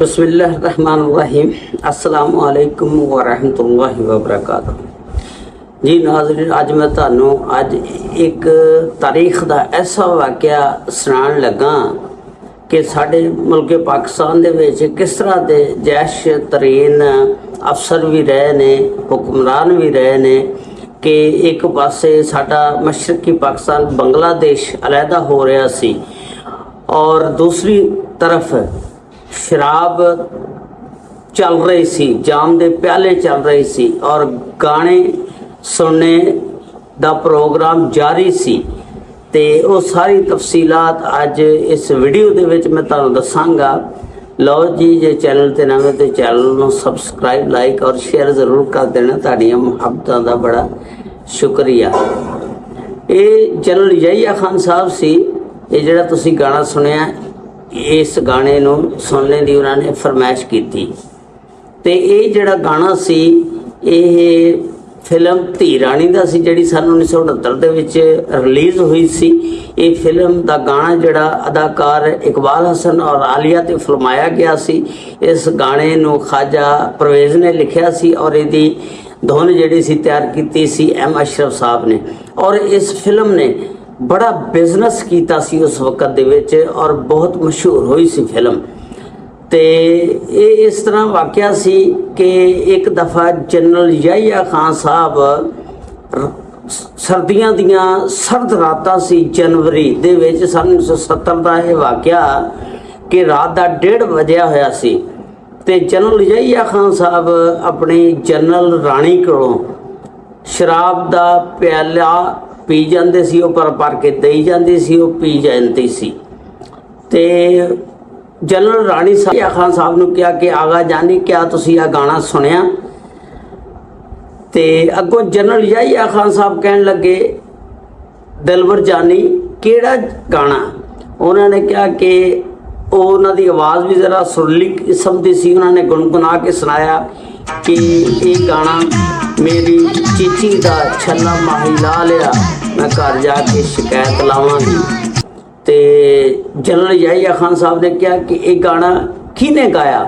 बिस्मिल्लाहिर्रहमानिर्रहीम अस्सलामु अलैकुम वरहमतुल्लाहि वबरकातुह। जी नाज़रीन, अज मैं तुहानू अज एक तारीख का ऐसा वाक़या सुनान लगा कि साडे मुल्क पाकिस्तान दे विच किस तरह के जैश तरीन अफसर भी रहे ने, हुक्मरान भी रहे ने कि एक पासे साडा मशरकी पाकिस्तान बांग्लादेश अलहदा हो रहा सी और दूसरी तरफ शराब चल रही सी, जाम दे प्याले चल रही सी और गाने सुनने दा प्रोग्राम जारी सी। ते वो सारी तफसीलात अज इस वीडियो दे विच मैं तुहानू दसांगा। लो जी, जे चैनल ते नवें ते चैनल नू सबसक्राइब, लाइक और शेयर जरूर कर देना। तुहाडीआं मुहब्बतां दा बड़ा शुक्रिया। ये जनरल यहिया खान साहब सी, ये जिहड़ा तुसीं गाना सुनिया, इस गाने नू सुनने की उन्होंने फरमाइश की थी। तो ये जिहड़ा गाना सी, ये फिल्म धी राणी दा सी जिहड़ी सन 1978 दे विच रिलीज़ हुई सी। ये फिल्म दा गाना जिहड़ा अदाकार इकबाल हसन और आलिया ते फिल्माया गया सी। इस गाने नू ख्वाजा परवेज़ ने लिखिया सी और इहदी धुन जिहड़ी सी तैयार कीती सी एम अशरफ साहब ने। और इस फिल्म ने बड़ा बिजनेस कीता सी उस वक्त दे विच और बहुत मशहूर हुई सी फिल्म। ते ये इस तरह वाक़या सी कि एक दफ़ा जनरल यहिया खान साहब सर्दियां दियां सर्द रातां सी, जनवरी दे विच सन 1970 का यह वाक़या कि रात का 1:30 बजिया होया सी। ते जनरल यहिया खान साहब अपनी जनरल राणी कोलों शराब का प्याला पी जाते सी, पर भर के दई जाती सी, वो पी जाती सी। ते जनरल राणी यहिया खान साहब ने कहा कि आगा जानी, क्या तुसी आ गाना सुनिया? ते अगों जनरल यहिया खान साहब कहन लगे, दिलबर जानी केड़ा गाना? उन्होंने कहा कि उन्हों की आवाज़ भी ज़रा सुरली किस्म की सी। उन्होंने गुनगुना के सुनाया कि ये गाना मेरी चीची का छला माही ला लिया, मैं घर जाके शिकायत लावांगी। तो जनरल यहिया खान साहब ने कहा कि ये गाना किने गाया?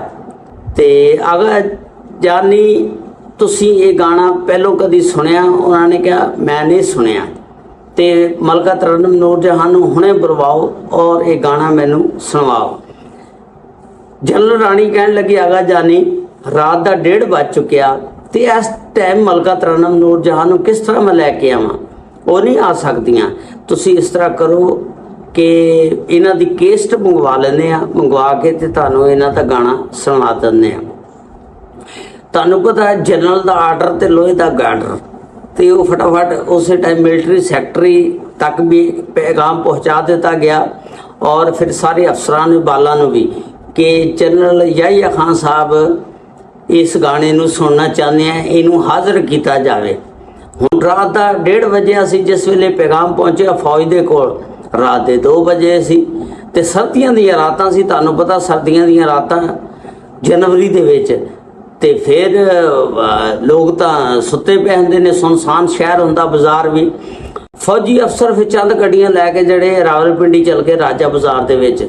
तो आगा जानी तुसी ये गाना पहलों कदी सुनिया? उन्होंने कहा मैं नहीं सुनिया। तो मलका तरन्नुम नूर जहां नूं हुणे बुलवाओ और ये गाना मैनू सुनवाओ। जनरल राणी कहन लगी, आगा जानी रात का 1:30 बज चुकिया, तो इस टाइम मलका तरन्नुम नूर जहां नूं किस तरह मैं लैके आवां? वो नहीं आ सकदियां। तुसी इस तरह करो कि इन्हां दी केस्ट मंगवा लेने आ, मंगवा के ते तुहानूं इन्हां दा गाना सुना दिंदे आ। तुहानूं पता है जनरल दा आर्डर ते लोहे दा गार्डर, तो वो फटाफट उस टाइम मिलिट्री सैकटरी तक भी पैगाम पहुँचा दिता गया और फिर सारे अफसरां ने बालां नूं भी कि जनरल यहिया खान साहब इस गाने नूं सुनना चाहते हैं, इनू हाज़र किया जाए। हुण रात का 1:30 बजे सी जिस वेले पैगाम पहुँचा फौज के कोल, रात के 2 बजे सी। ते सर्दियां दियां रातां सी, तुहानूं पता सर्दियां दियां रातां जनवरी दे विच, ते फिर लोग तां सुत्ते पे हुंदे ने, सुनसान शहर हुंदा, बाजार भी। फौजी अफसर फिर चंद गड्डियां लैके जड़े रावलपिंडी चल के राजा बाजार दे विच,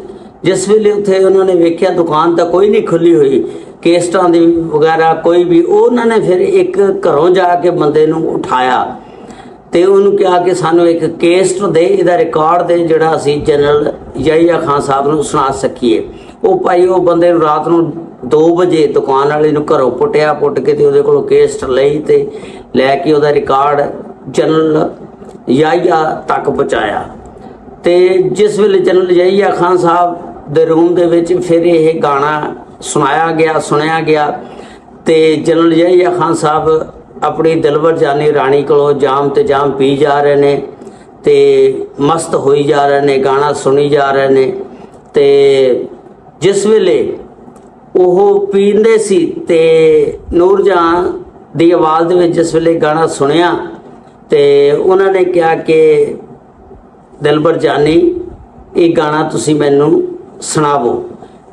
जिस वेले उत्थे उन्होंने वेख्या दुकान तो कोई नहीं खुली हुई, केस्टां दी वगैरह कोई भी, उन्होंने फिर एक घरों जाके बंदे नूं उठाया ते उन्होंने कहा कि सानू एक केस्ट दे, इहदा रिकॉर्ड दे जिहड़ा असीं जनरल यहिया खान साहब नूं सुना सकीए। वो भाई वो बंदे नूं रात नूं 2 बजे दुकान वाले नूं घरों पुट्टिया, पुट के ते उहदे कोलों केस्ट लई ते लैके उहदा रिकॉर्ड जनरल यहिया तक पहुँचाया। ते जिस वेले जनरल यहिया खान साहब दे रूम दे विच फिर यह गाना सुनाया गया, सुनिया गया, ते जनरल यहिया खान साहब अपनी दिलबर जानी राणी कोलों जाम ते जाम पी जा रहे ने, ते मस्त होई जा रहे ने, गाना सुनी जा रहे ने। ते जिस वेले ओह पींदे सी ते नूरजहां दी आवाज़ दे विच जिस वेले गाना सुनिया, ते उन्होंने कहा कि दिलबर जानी ये गाना तुसी मैनू सुनावो।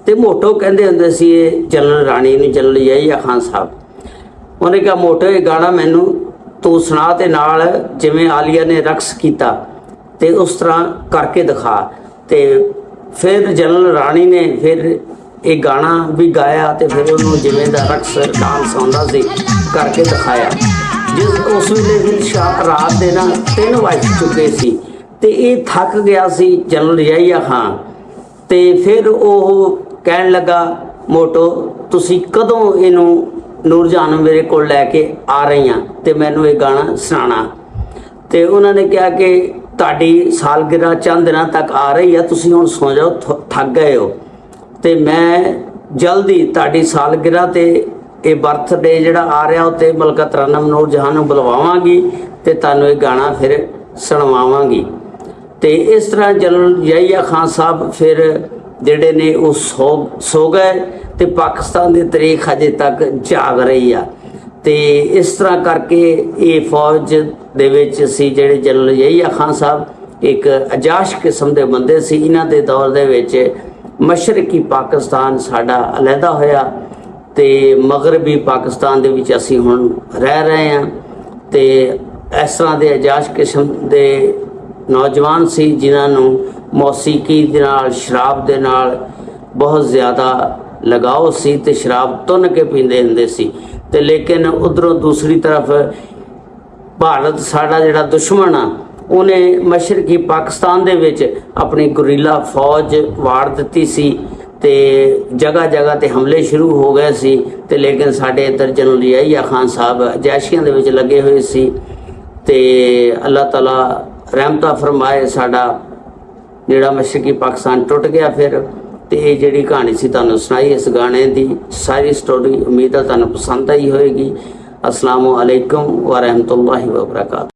तो मोटो कहते होंगे सी जनरल राणी नूं, जनरल यहिया खान साहब। उन्हें कहा, मोटो ये गाना मैनू तू सुना, ते नाल जिवें आलिया ने रक्स किया ते उस तरह करके दिखा। ते फिर जनरल राणी ने फिर ਇਹ ਗਾਣਾ ਵੀ ਗਾਇਆ ਤੇ ਫਿਰ ਉਹਨੂੰ ਜਿਵੇਂ ਦਾ ਰਕਸ ਡਾਂਸ ਆਉਂਦਾ ਸੀ ਕਰਕੇ ਦਿਖਾਇਆ। ਜਿਸ ਉਸ ਵੇਲੇ ਫਿਰ ਰਾਤ ਦੇ ਨਾ 3 ਵੱਜ ਚੁੱਕੇ ਸੀ ਤੇ ਇਹ ਥੱਕ ਗਿਆ ਸੀ ਜਨਰਲ ਯਹੀਆ ਖਾਨ। ਤੇ ਫਿਰ ਉਹ ਕਹਿਣ ਲੱਗਾ, ਮੋਟੋ ਤੁਸੀਂ ਕਦੋਂ ਇਹਨੂੰ ਨੂਰਜਹਾਨ ਮੇਰੇ ਕੋਲ ਲੈ ਕੇ ਆ ਰਹੀਆਂ ਤੇ ਮੈਨੂੰ ਇਹ ਗਾਣਾ ਸੁਣਾਉਣਾ। ਤੇ ਉਹਨਾਂ ਨੇ ਕਿਹਾ ਕਿ ਤੁਹਾਡੀ ਸਾਲਗਿਰਾ ਚੰਦ ਦਿਨਾਂ ਤੱਕ ਆ ਰਹੀ ਆ, ਤੁਸੀਂ ਹੁਣ ਸੌ ਜਾਓ, ਥੱਕ ਗਏ ਹੋ। ਤੇ ਮੈਂ ਜਲਦੀ ਤੁਹਾਡੀ ਸਾਲਗਿਰਾ ਤੇ ਇਹ ਬਰਥਡੇ ਜਿਹੜਾ ਆ ਰਿਹਾ ਉੱਤੇ ਮਲਕਾ ਤਰਨਮ ਨੂਰਜਹਾਨ ਨੂੰ ਬੁਲਵਾਵਾਂਗੀ ਤੇ ਤੁਹਾਨੂੰ ਇਹ ਗਾਣਾ ਫਿਰ ਸੁਣਵਾਵਾਂਗੀ। ਤੇ ਇਸ ਤਰ੍ਹਾਂ ਜਨਰਲ ਯਹੀਆ ਖਾਨ ਸਾਹਿਬ ਫਿਰ ਜਿਹੜੇ ਨੇ ਉਹ ਸੋ ਗਏ ਤੇ ਪਾਕਿਸਤਾਨ ਦੀ ਤਾਰੀਖ ਅਜੇ ਤੱਕ ਜਾਗ ਰਹੀ ਆ। ਤੇ ਇਸ ਤਰ੍ਹਾਂ ਕਰਕੇ ਇਹ ਫੌਜ ਦੇ ਵਿੱਚ ਸੀ ਜਿਹੜੇ ਜਨਰਲ ਯਹੀਆ ਖਾਨ ਸਾਹਿਬ ਇੱਕ ਅਜਾਸ਼ ਕਿਸਮ ਦੇ ਬੰਦੇ ਸੀ। ਇਹਨਾਂ ਦੇ ਦੌਰ ਦੇ ਵਿੱਚ ਮਸ਼ਰਕੀ ਪਾਕਿਸਤਾਨ ਸਾਡਾ ਅਲੱਗਾ ਹੋਇਆ ਤੇ ਮਗਰਬੀ ਪਾਕਿਸਤਾਨ ਦੇ ਵਿੱਚ ਅਸੀਂ ਹੁਣ ਰਹਿ ਰਹੇ ਹਾਂ। ਤੇ ਇਸ ਤਰ੍ਹਾਂ ਦੇ ਅਜਾਸ਼ ਕਿਸਮ ਦੇ ਨੌਜਵਾਨ ਸੀ ਜਿਨ੍ਹਾਂ ਨੂੰ ਮੌਸੀਕੀ ਦੇ ਨਾਲ, ਸ਼ਰਾਬ ਦੇ ਨਾਲ ਬਹੁਤ ਜ਼ਿਆਦਾ ਲਗਾਓ ਸੀ ਤੇ ਸ਼ਰਾਬ ਤੁੰਨ ਕੇ ਪੀਂਦੇ ਹੁੰਦੇ ਸੀ। ਤੇ ਲੇਕਿਨ ਉਧਰੋਂ ਦੂਸਰੀ ਤਰਫ ਭਾਰਤ ਸਾਡਾ ਜਿਹੜਾ ਦੁਸ਼ਮਣ ਆ ਉਹਨੇ ਮਸ਼ਰਕੀ ਪਾਕਿਸਤਾਨ ਦੇ ਵਿੱਚ ਆਪਣੀ ਗੁਰੀਲਾ ਫੌਜ ਵਾੜ ਦਿੱਤੀ ਸੀ ਤੇ ਜਗ੍ਹਾ ਜਗ੍ਹਾ ਤੇ ਹਮਲੇ ਸ਼ੁਰੂ ਹੋ ਗਏ ਸੀ। ਤੇ ਲੇਕਿਨ ਸਾਡੇ ਇੱਧਰ ਜਨਰਲ ਯਹੀਆ ਖਾਨ ਸਾਹਿਬ ਜੈਸ਼ੀਆਂ ਦੇ ਵਿੱਚ ਲੱਗੇ ਹੋਏ ਸੀ ਤੇ ਅੱਲਾਹ ਤਾਲਾ ਰਹਿਮਤਾਂ ਫਰਮਾਏ, ਸਾਡਾ ਜਿਹੜਾ ਮਸ਼ਰਕੀ ਪਾਕਿਸਤਾਨ ਟੁੱਟ ਗਿਆ ਫਿਰ। ਤੇ ਇਹ ਜਿਹੜੀ ਕਹਾਣੀ ਸੀ ਤੁਹਾਨੂੰ ਸੁਣਾਈ, ਇਸ ਗਾਣੇ ਦੀ ਸਾਰੀ ਸਟੋਰੀ, ਉਮੀਦ ਹੈ ਤੁਹਾਨੂੰ ਪਸੰਦ ਆਈ ਹੋਏਗੀ। अस्सलामु अलैकुम व रहमतुल्लाहि व बरकातहू।